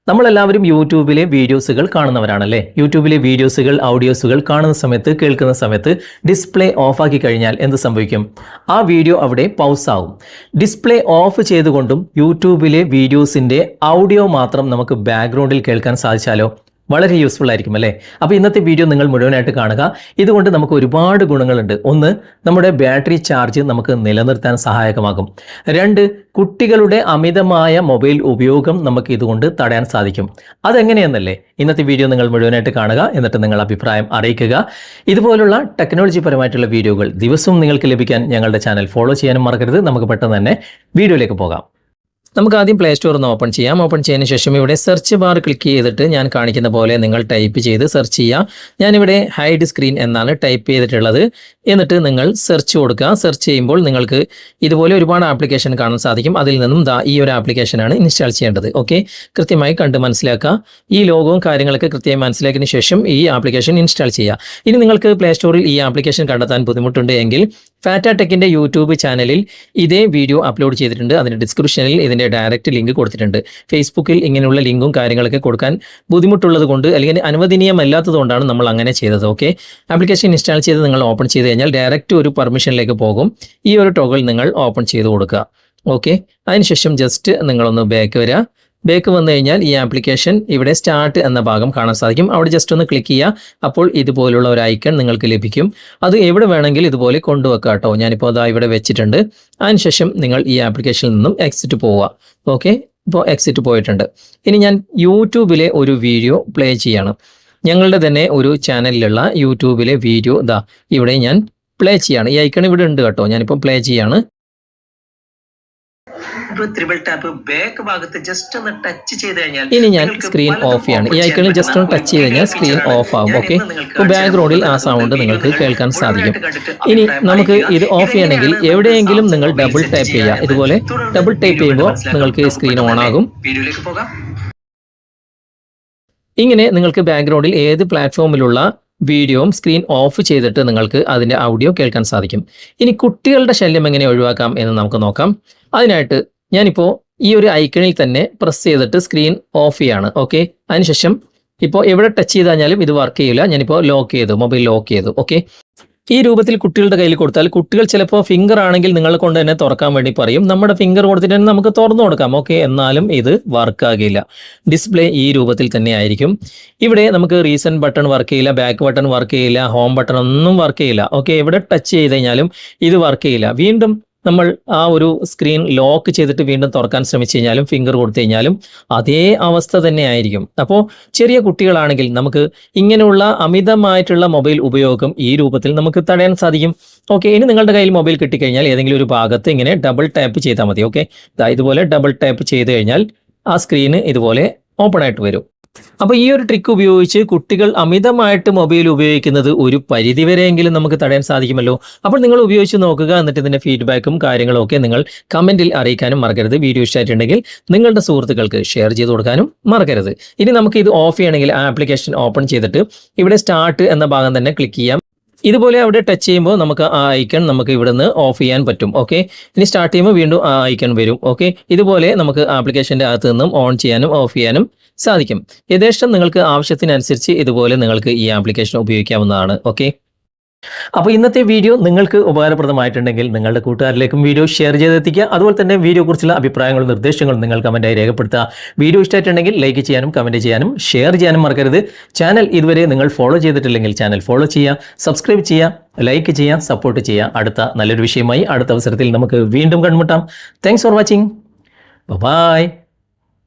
നമ്മളെല്ലാവരും യൂട്യൂബിലെ വീഡിയോസുകൾ കാണുന്നവരാണല്ലേ. യൂട്യൂബിലെ വീഡിയോസുകൾ, ഓഡിയോസുകൾ കാണുന്ന സമയത്ത്, കേൾക്കുന്ന സമയത്ത് ഡിസ്പ്ലേ ഓഫാക്കി കഴിഞ്ഞാൽ എന്ത് സംഭവിക്കും? ആ വീഡിയോ അവിടെ പൗസ് ആവും. ഡിസ്പ്ലേ ഓഫ് ചെയ്തുകൊണ്ടും യൂട്യൂബിലെ വീഡിയോസിൻ്റെ ഓഡിയോ മാത്രം നമുക്ക് ബാക്ക്ഗ്രൗണ്ടിൽ കേൾക്കാൻ സാധിച്ചാലോ? വളരെ യൂസ്ഫുൾ ആയിരിക്കും അല്ലേ. അപ്പോൾ ഇന്നത്തെ വീഡിയോ നിങ്ങൾ മുഴുവനായിട്ട് കാണുക. ഇതുകൊണ്ട് നമുക്ക് ഒരുപാട് ഗുണങ്ങളുണ്ട്. ഒന്ന്, നമ്മുടെ ബാറ്ററി ചാർജ് നമുക്ക് നിലനിർത്താൻ സഹായകമാകും. രണ്ട്, കുട്ടികളുടെ അമിതമായ മൊബൈൽ ഉപയോഗം നമുക്ക് ഇതുകൊണ്ട് തടയാൻ സാധിക്കും. അതെങ്ങനെയെന്നല്ലേ ഇന്നത്തെ വീഡിയോ നിങ്ങൾ മുഴുവനായിട്ട് കാണുക. എന്നിട്ട് നിങ്ങൾ അഭിപ്രായം അറിയിക്കുക. ഇതുപോലുള്ള ടെക്നോളജി പരമായിട്ടുള്ള വീഡിയോകൾ ദിവസവും നിങ്ങൾക്ക് ലഭിക്കാൻ ഞങ്ങളുടെ ചാനൽ ഫോളോ ചെയ്യാനും മറക്കരുത്. നമുക്ക് പെട്ടെന്ന് തന്നെ വീഡിയോയിലേക്ക് പോകാം. നമുക്ക് ആദ്യം പ്ലേ സ്റ്റോർ ഒന്ന് ഓപ്പൺ ചെയ്യാം. ഓപ്പൺ ചെയ്തതിന് ശേഷം ഇവിടെ സെർച്ച് ബാർ ക്ലിക്ക് ചെയ്തിട്ട് ഞാൻ കാണിക്കുന്ന പോലെ നിങ്ങൾ ടൈപ്പ് ചെയ്ത് സെർച്ച് ചെയ്യുക. ഞാനിവിടെ ഹൈഡ് സ്ക്രീൻ എന്നാണ് ടൈപ്പ് ചെയ്തിട്ടുള്ളത്. എന്നിട്ട് നിങ്ങൾ സെർച്ച് കൊടുക്കുക. സെർച്ച് ചെയ്യുമ്പോൾ നിങ്ങൾക്ക് ഇതുപോലെ ഒരുപാട് ആപ്ലിക്കേഷൻ കാണാൻ സാധിക്കും. അതിൽ നിന്നും ഈ ഒരു ആപ്ലിക്കേഷനാണ് ഇൻസ്റ്റാൾ ചെയ്യേണ്ടത്. ഓക്കെ, കൃത്യമായി കണ്ട് മനസ്സിലാക്കുക. ഈ ലോഗവും കാര്യങ്ങളൊക്കെ കൃത്യമായി മനസ്സിലാക്കിയതിന് ശേഷം ഈ ആപ്ലിക്കേഷൻ ഇൻസ്റ്റാൾ ചെയ്യുക. ഇനി നിങ്ങൾക്ക് പ്ലേ സ്റ്റോറിൽ ഈ ആപ്ലിക്കേഷൻ കണ്ടെത്താൻ ബുദ്ധിമുട്ടുണ്ട് എങ്കിൽ ഫാറ്റ ടെക്കിൻ്റെ യൂട്യൂബ് ചാനലിൽ ഇതേ വീഡിയോ അപ്ലോഡ് ചെയ്തിട്ടുണ്ട്. അതിൻ്റെ ഡിസ്ക്രിപ്ഷനിൽ ഇതിൻ്റെ ഡയറക്റ്റ് ലിങ്ക് കൊടുത്തിട്ടുണ്ട്. ഫേസ്ബുക്കിൽ ഇങ്ങനെയുള്ള ലിങ്കും കാര്യങ്ങളൊക്കെ കൊടുക്കാൻ ബുദ്ധിമുട്ടുള്ളത് കൊണ്ട് അല്ലെങ്കിൽ അനുവദനീയമല്ലാത്തത് കൊണ്ടാണ് നമ്മൾ അങ്ങനെ ചെയ്തത്. ഓക്കെ, ആപ്ലിക്കേഷൻ ഇൻസ്റ്റാൾ ചെയ്ത് നിങ്ങൾ ഓപ്പൺ ചെയ്ത് കഴിഞ്ഞാൽ ഡയറക്റ്റ് ഒരു പെർമിഷനിലേക്ക് പോകും. ഈ ഒരു ടോഗിൾ നിങ്ങൾ ഓപ്പൺ ചെയ്ത് കൊടുക്കുക. ഓക്കെ, അതിനുശേഷം ജസ്റ്റ് നിങ്ങളൊന്ന് ബാക്ക് വരിക. ബാക്ക് വന്നു കഴിഞ്ഞാൽ ഈ ആപ്ലിക്കേഷൻ ഇവിടെ സ്റ്റാർട്ട് എന്ന ഭാഗം കാണാൻ സാധിക്കും. അവിടെ ജസ്റ്റ് ഒന്ന് ക്ലിക്ക് ചെയ്യുക. അപ്പോൾ ഇതുപോലുള്ള ഒരു ഐക്കൺ നിങ്ങൾക്ക് ലഭിക്കും. അത് എവിടെ വേണമെങ്കിൽ ഇതുപോലെ കൊണ്ടുവെക്കുക കേട്ടോ. ഞാനിപ്പോൾ അതാ ഇവിടെ വെച്ചിട്ടുണ്ട്. അതിനുശേഷം നിങ്ങൾ ഈ ആപ്ലിക്കേഷനിൽ നിന്നും എക്സിറ്റ് പോവുക. ഓക്കെ, ഇപ്പോൾ എക്സിറ്റ് പോയിട്ടുണ്ട്. ഇനി ഞാൻ യൂട്യൂബിലെ ഒരു വീഡിയോ പ്ലേ ചെയ്യണം. ഞങ്ങളുടെ തന്നെ ഒരു ചാനലിലുള്ള യൂട്യൂബിലെ വീഡിയോ ഇവിടെ ഞാൻ പ്ലേ ചെയ്യാണ്. ഈ ഐക്കൺ ഇവിടെ ഉണ്ട് കേട്ടോ. ഞാനിപ്പോൾ പ്ലേ ചെയ്യാണ്. ഇനി ഞാൻ സ്ക്രീൻ ഓഫ് ചെയ്യാണ്. ഈ ഐക്കണിൽ ജസ്റ്റ് ഒന്ന് ടച്ച് ചെയ്ത് കഴിഞ്ഞാൽ സ്ക്രീൻ ഓഫ് ആകും. ഓക്കെ, ഇപ്പോൾ ബാക്ക്ഗ്രൗണ്ടിൽ ആ സൗണ്ട് നിങ്ങൾക്ക് കേൾക്കാൻ സാധിക്കും. ഇനി നമുക്ക് ഇത് ഓഫ് ചെയ്യണമെങ്കിൽ എവിടെയെങ്കിലും നിങ്ങൾ ഡബിൾ ടാപ്പ് ചെയ്യുക. ഇതുപോലെ ഡബിൾ ടാപ്പ് ചെയ്യുമ്പോൾ നിങ്ങൾക്ക് സ്ക്രീൻ ഓൺ ആകും. ഇങ്ങനെ നിങ്ങൾക്ക് ബാക്ക്ഗ്രൗണ്ടിൽ ഏത് പ്ലാറ്റ്ഫോമിലുള്ള വീഡിയോയും സ്ക്രീൻ ഓഫ് ചെയ്തിട്ട് നിങ്ങൾക്ക് അതിൻ്റെ ഓഡിയോ കേൾക്കാൻ സാധിക്കും. ഇനി കുട്ടികളുടെ ശല്യം എങ്ങനെ ഒഴിവാക്കാം എന്ന് നമുക്ക് നോക്കാം. അതിനായിട്ട് ഞാനിപ്പോൾ ഈ ഒരു ഐക്കണിൽ തന്നെ പ്രസ് ചെയ്തിട്ട് സ്ക്രീൻ ഓഫ് ചെയ്യാണ്. ഓക്കെ, അതിനുശേഷം ഇപ്പോൾ എവിടെ ടച്ച് ചെയ്ത് കഴിഞ്ഞാലും ഇത് വർക്ക് ചെയ്യില്ല. ഞാനിപ്പോൾ ലോക്ക് ചെയ്തു, മൊബൈൽ ലോക്ക് ചെയ്തു. ഓക്കെ, ഈ രൂപത്തിൽ കുട്ടികളുടെ കയ്യിൽ കൊടുത്താൽ കുട്ടികൾ ചിലപ്പോൾ ഫിംഗർ ആണെങ്കിൽ നിങ്ങളെ കൊണ്ട് തന്നെ തുറക്കാൻ വേണ്ടി പറയും. നമ്മുടെ ഫിംഗർ കൊടുത്തിട്ട് തന്നെ നമുക്ക് തുറന്നു കൊടുക്കാം. ഓക്കെ, എന്നാലും ഇത് വർക്കാകില്ല. ഡിസ്പ്ലേ ഈ രൂപത്തിൽ തന്നെ ആയിരിക്കും. ഇവിടെ നമുക്ക് റീസെൻറ്റ് ബട്ടൺ വർക്ക് ചെയ്യില്ല, ബാക്ക് ബട്ടൺ വർക്ക് ചെയ്യില്ല, ഹോം ബട്ടൺ ഒന്നും വർക്ക് ചെയ്യില്ല. ഓക്കെ, എവിടെ ടച്ച് ചെയ്ത് കഴിഞ്ഞാലും ഇത് വർക്ക് ചെയ്യില്ല. വീണ്ടും നമ്മൾ ആ ഒരു സ്ക്രീൻ ലോക്ക് ചെയ്തിട്ട് വീണ്ടും തുറക്കാൻ ശ്രമിച്ചു കഴിഞ്ഞാലും ഫിംഗർ കൊടുത്തു കഴിഞ്ഞാലും അതേ അവസ്ഥ തന്നെ ആയിരിക്കും. അപ്പോൾ ചെറിയ കുട്ടികളാണെങ്കിൽ നമുക്ക് ഇങ്ങനെയുള്ള അമിതമായിട്ടുള്ള മൊബൈൽ ഉപയോഗം ഈ രൂപത്തിൽ നമുക്ക് തടയാൻ സാധിക്കും. ഓക്കെ, ഇനി നിങ്ങളുടെ കയ്യിൽ മൊബൈൽ കിട്ടിക്കഴിഞ്ഞാൽ ഏതെങ്കിലും ഒരു ഭാഗത്ത് ഇങ്ങനെ ഡബിൾ ടാപ്പ് ചെയ്താൽ മതി. ഓക്കെ, ഇതുപോലെ ഡബിൾ ടാപ്പ് ചെയ്ത് കഴിഞ്ഞാൽ ആ സ്ക്രീന് ഇതുപോലെ ഓപ്പൺ ആയിട്ട് വരും. അപ്പോൾ ഈ ഒരു ട്രിക്ക് ഉപയോഗിച്ച് കുട്ടികൾ അമിതമായിട്ട് മൊബൈൽ ഉപയോഗിക്കുന്നത് ഒരു പരിധിവരെയെങ്കിലും നമുക്ക് തടയാൻ സാധിക്കുമല്ലോ. അപ്പോൾ നിങ്ങൾ ഉപയോഗിച്ച് നോക്കുക. എന്നിട്ട് ഇതിൻ്റെ ഫീഡ്ബാക്കും കാര്യങ്ങളും ഒക്കെ നിങ്ങൾ കമൻറ്റിൽ അറിയിക്കാനും മറക്കരുത്. വീഡിയോ ഇഷ്ടമായിട്ടുണ്ടെങ്കിൽ നിങ്ങളുടെ സുഹൃത്തുക്കൾക്ക് ഷെയർ ചെയ്ത് കൊടുക്കാനും മറക്കരുത്. ഇനി നമുക്ക് ഇത് ഓഫ് ചെയ്യണമെങ്കിൽ ആ ആപ്ലിക്കേഷൻ ഓപ്പൺ ചെയ്തിട്ട് ഇവിടെ സ്റ്റാർട്ട് എന്ന ഭാഗം തന്നെ ക്ലിക്ക് ചെയ്യാം. ഇതുപോലെ അവിടെ ടച്ച് ചെയ്യുമ്പോൾ നമുക്ക് ആ ഐക്കൺ നമുക്ക് ഇവിടെ നിന്ന് ഓഫ് ചെയ്യാൻ പറ്റും. ഓക്കെ, ഇനി സ്റ്റാർട്ട് ചെയ്യുമ്പോൾ വീണ്ടും ആ ഐക്കൺ വരും. ഓക്കെ, ഇതുപോലെ നമുക്ക് ആപ്ലിക്കേഷൻ്റെ അകത്ത് നിന്നും ഓൺ ചെയ്യാനും ഓഫ് ചെയ്യാനും സാധിക്കും. യഥേഷ്ടം നിങ്ങൾക്ക് ആവശ്യത്തിനനുസരിച്ച് ഇതുപോലെ നിങ്ങൾക്ക് ഈ ആപ്ലിക്കേഷൻ ഉപയോഗിക്കാവുന്നതാണ്. ഓക്കെ, അപ്പോൾ ഇന്നത്തെ വീഡിയോ നിങ്ങൾക്ക് ഉപകാരപ്രദമായിട്ടുണ്ടെങ്കിൽ നിങ്ങളുടെ കൂട്ടുകാരിലേക്കും വീഡിയോ ഷെയർ ചെയ്തെത്തിക്കുക. അതുപോലെ തന്നെ വീഡിയോ കുറിച്ചുള്ള അഭിപ്രായങ്ങളും നിർദ്ദേശങ്ങളും നിങ്ങൾ കമൻറ്റായി രേഖപ്പെടുത്തുക. വീഡിയോ ഇഷ്ടമായിട്ടുണ്ടെങ്കിൽ ലൈക്ക് ചെയ്യാനും കമൻറ്റ് ചെയ്യാനും ഷെയർ ചെയ്യാനും മറക്കരുത്. ചാനൽ ഇതുവരെ നിങ്ങൾ ഫോളോ ചെയ്തിട്ടില്ലെങ്കിൽ ചാനൽ ഫോളോ ചെയ്യുക, സബ്സ്ക്രൈബ് ചെയ്യുക, ലൈക്ക് ചെയ്യുക, സപ്പോർട്ട് ചെയ്യുക. അടുത്ത നല്ലൊരു വിഷയമായി അടുത്ത അവസരത്തിൽ നമുക്ക് വീണ്ടും കണ്ടുമുട്ടാം. Thanks for watching. ബൈ.